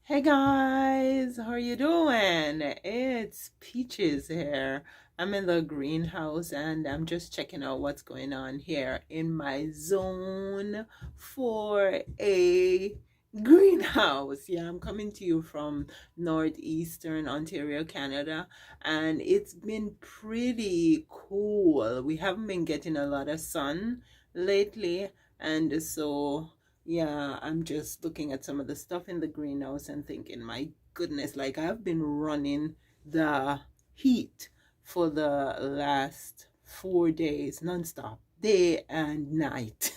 Hey guys, how are you doing? It's Peaches here. I'm in the greenhouse and I'm just checking out what's going on here in my zone for a greenhouse. Yeah, I'm coming to you from northeastern Ontario, Canada, and it's been pretty cool. We haven't been getting a lot of sun lately, and so yeah, I'm just looking at some of the stuff in the greenhouse and thinking, my goodness, like I've been running the heat for the last 4 days nonstop, day and night.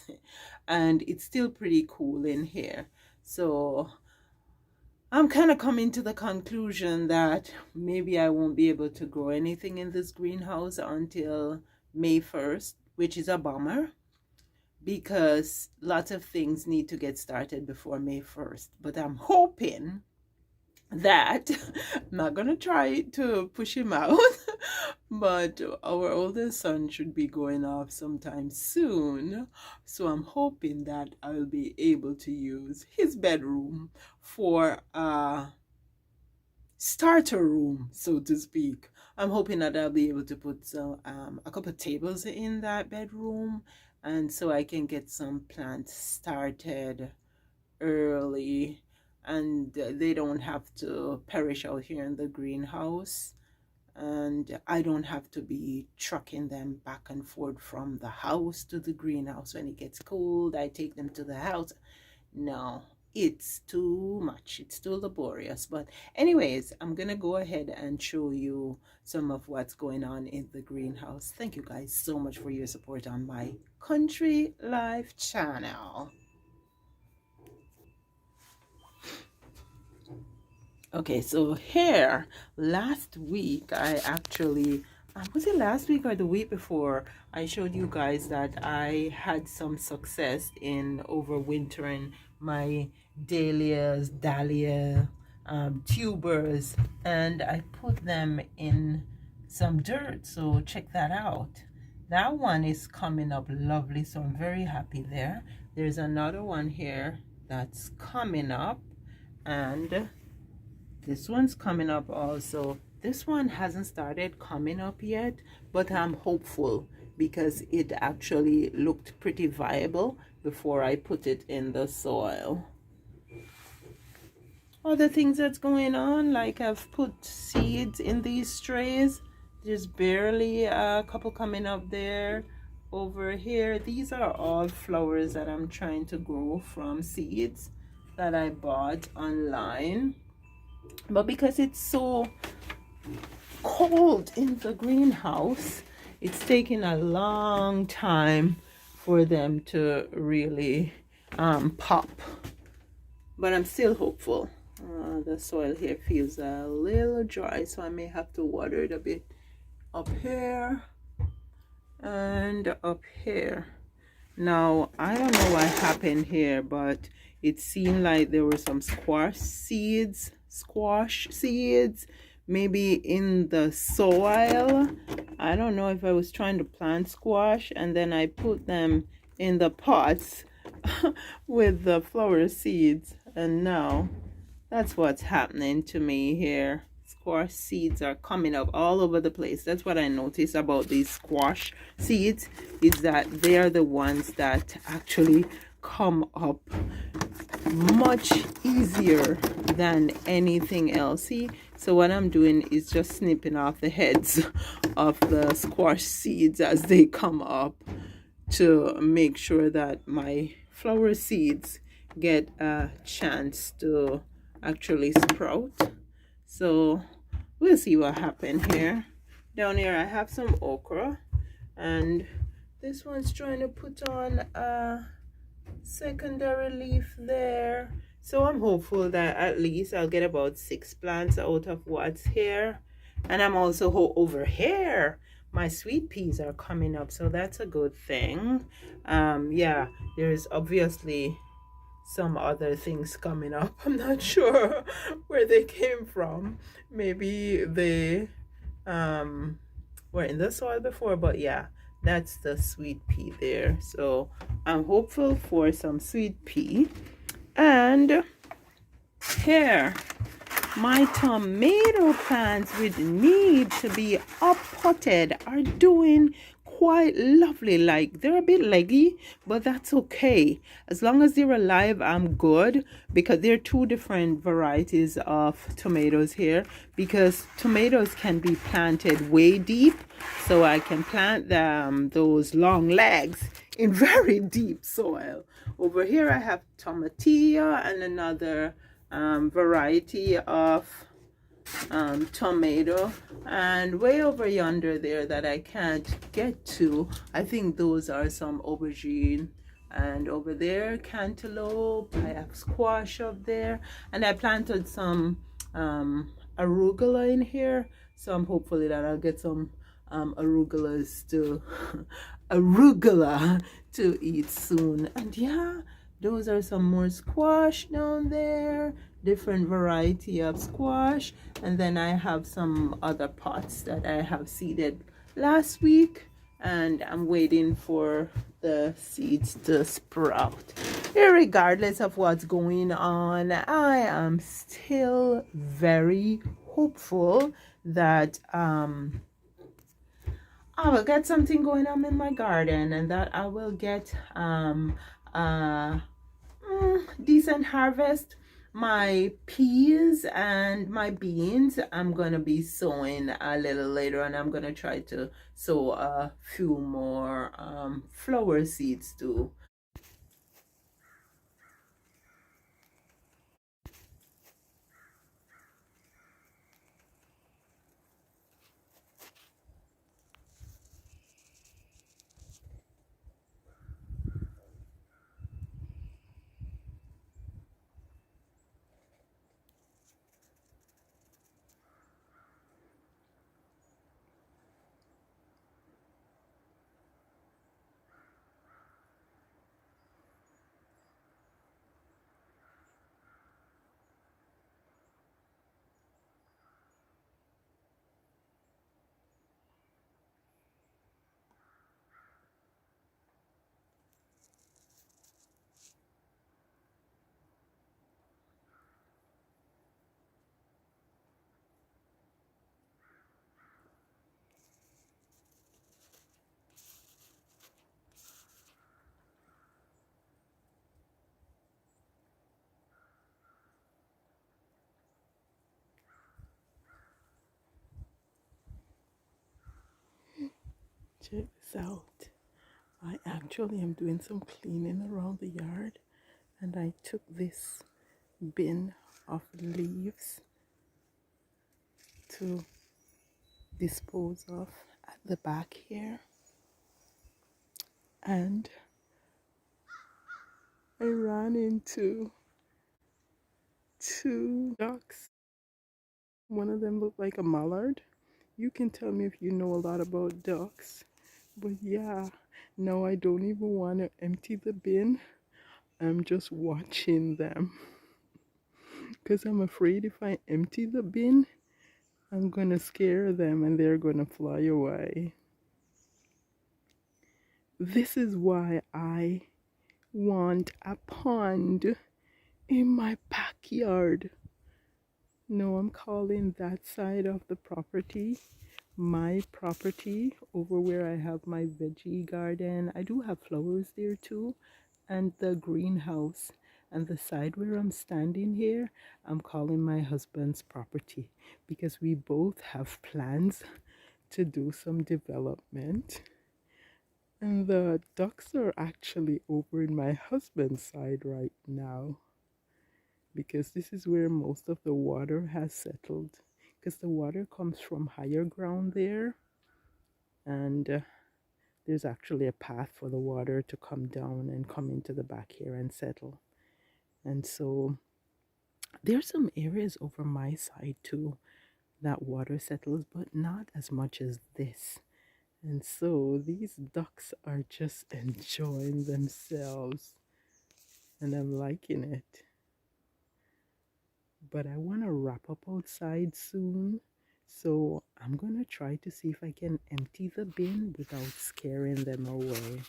And it's still pretty cool in here. So I'm kind of coming to the conclusion that maybe I won't be able to grow anything in this greenhouse until May 1st, which is a bummer because lots of things need to get started before May 1st. But I'm hoping that I'm not going to try to push him out, but our oldest son should be going off sometime soon. So I'm hoping that I'll be able to use his bedroom for a starter room, so to speak. I'm hoping that I'll be able to put a couple of tables in that bedroom, and so I can get some plants started early, and they don't have to perish out here in the greenhouse, and I don't have to be trucking them back and forth from the house to the greenhouse. When it gets cold, I take them to the house. No, it's too much. It's too laborious. But anyways, I'm gonna go ahead and show you some of what's going on in the greenhouse. Thank you guys so much for your support on my country life channel. Okay, so here last week I actually was it last week or the week before, I showed you guys that I had some success in overwintering my dahlia tubers, and I put them in some dirt. So check that out. That one is coming up lovely, so I'm very happy there. There's another one here that's coming up, and this one's coming up also. This one hasn't started coming up yet, but I'm hopeful because it actually looked pretty viable before I put it in the soil. Other things that's going on, like I've put seeds in these trays. There's barely a couple coming up there. Over here, these are all flowers that I'm trying to grow from seeds that I bought online. But because it's so cold in the greenhouse, it's taking a long time for them to really pop. But I'm still hopeful. The soil here feels a little dry, so I may have to water it a bit up here and up here. Now, I don't know what happened here, but it seemed like there were some squash seeds maybe in the soil. I don't know if I was trying to plant squash and then I put them in the pots with the flower seeds, and now that's what's happening to me here. Squash seeds are coming up all over the place. That's what I noticed about these squash seeds, is that they are the ones that actually come up much easier than anything else. See, so what I'm doing is just snipping off the heads of the squash seeds as they come up to make sure that my flower seeds get a chance to actually sprout. So we'll see what happened here. Down here I have some okra, and this one's trying to put on a secondary leaf there. So I'm hopeful that at least I'll get about 6 plants out of what's here. And I'm also over here, my sweet peas are coming up, so that's a good thing. Yeah, there's obviously some other things coming up. I'm not sure where they came from. Maybe they were in the soil before, but yeah, that's the sweet pea there. So I'm hopeful for some sweet pea. And Here, my tomato plants which need to be up-potted are doing quite lovely. Like, they're a bit leggy, but that's okay. As long as they're alive, I'm good, because there are two different varieties of tomatoes here, because tomatoes can be planted way deep. So I can plant them, those long legs, in very deep soil. Over here I have tomatillo and another variety of tomato, and way over yonder there that I can't get to, I think those are some aubergine, and over there cantaloupe. I have squash up there, and I planted some arugula in here, so I'm hopefully that I'll get some arugulas to arugula to eat soon. And yeah, those are some more squash down there, different variety of squash. And then I have some other pots that I have seeded last week, and I'm waiting for the seeds to sprout. Regardless of what's going on, I am still very hopeful that I will get something going on in my garden, and that I will get a decent harvest. My peas and my beans, I'm gonna be sowing a little later, and I'm gonna try to sow a few more flower seeds too. Check this out. I actually am doing some cleaning around the yard, and I took this bin of leaves to dispose of at the back here, and I ran into two ducks. One of them looked like a mallard. You can tell me if you know a lot about ducks. But yeah, now I don't even want to empty the bin. I'm just watching them. Because I'm afraid if I empty the bin, I'm going to scare them and they're going to fly away. This is why I want a pond in my backyard. No, I'm calling that side of the property my property, over where I have my veggie garden. I do have flowers there too, and the greenhouse. And the side where I'm standing here, I'm calling my husband's property, because we both have plans to do some development. And the ducks are actually over in my husband's side right now, because this is where most of the water has settled, because the water comes from higher ground there, and there's actually a path for the water to come down and come into the back here and settle. And so there's some areas over my side too that water settles, but not as much as this. And so these ducks are just enjoying themselves, and I'm liking it. But I want to wrap up outside soon, so I'm going to try to see if I can empty the bin without scaring them away.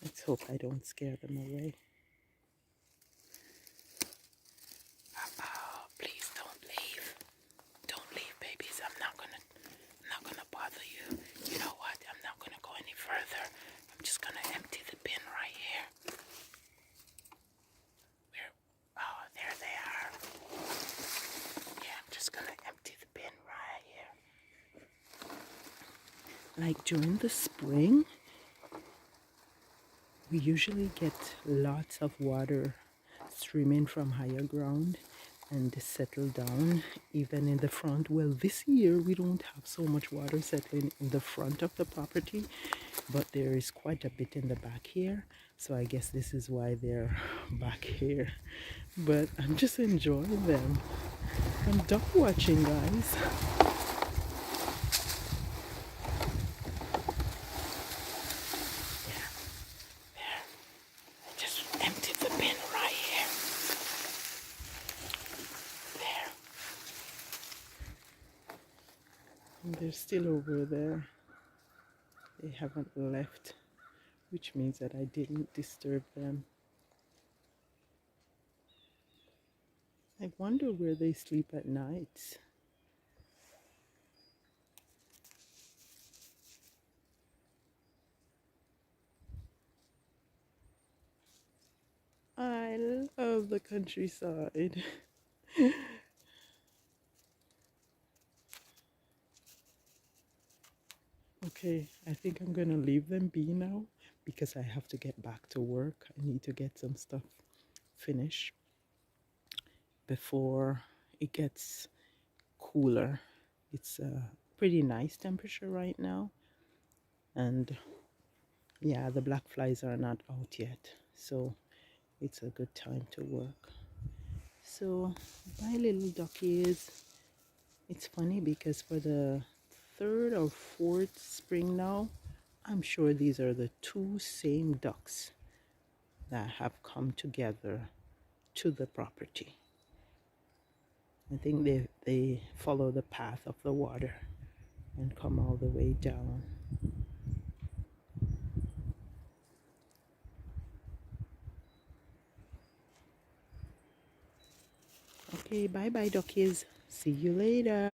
Let's hope I don't scare them away. Oh, please don't leave. Don't leave, babies. I'm not gonna bother you. You know what? I'm not gonna go any further. I'm just gonna empty the bin right here. Where? Oh, there they are. Yeah, I'm just gonna empty the bin right here. Like during the spring, we usually get lots of water streaming from higher ground and settle down even in the front. Well, this year we don't have so much water settling in the front of the property, but there is quite a bit in the back here, so I guess this is why they're back here. But I'm just enjoying them. I'm duck watching, guys. Yeah, there. I just emptied the bin right here. There. And they're still over there. They haven't left, which means that I didn't disturb them. I wonder where they sleep at night. I love the countryside. Okay, I think I'm gonna leave them be now because I have to get back to work. I need to get some stuff finished before it gets cooler. It's a pretty nice temperature right now, and yeah, the black flies are not out yet, so it's a good time to work. So my little duckies, it's funny because for the third or fourth spring now, I'm sure these are the two same ducks that have come together to the property. I think they follow the path of the water and come all the way down. Okay, bye bye duckies. See you later.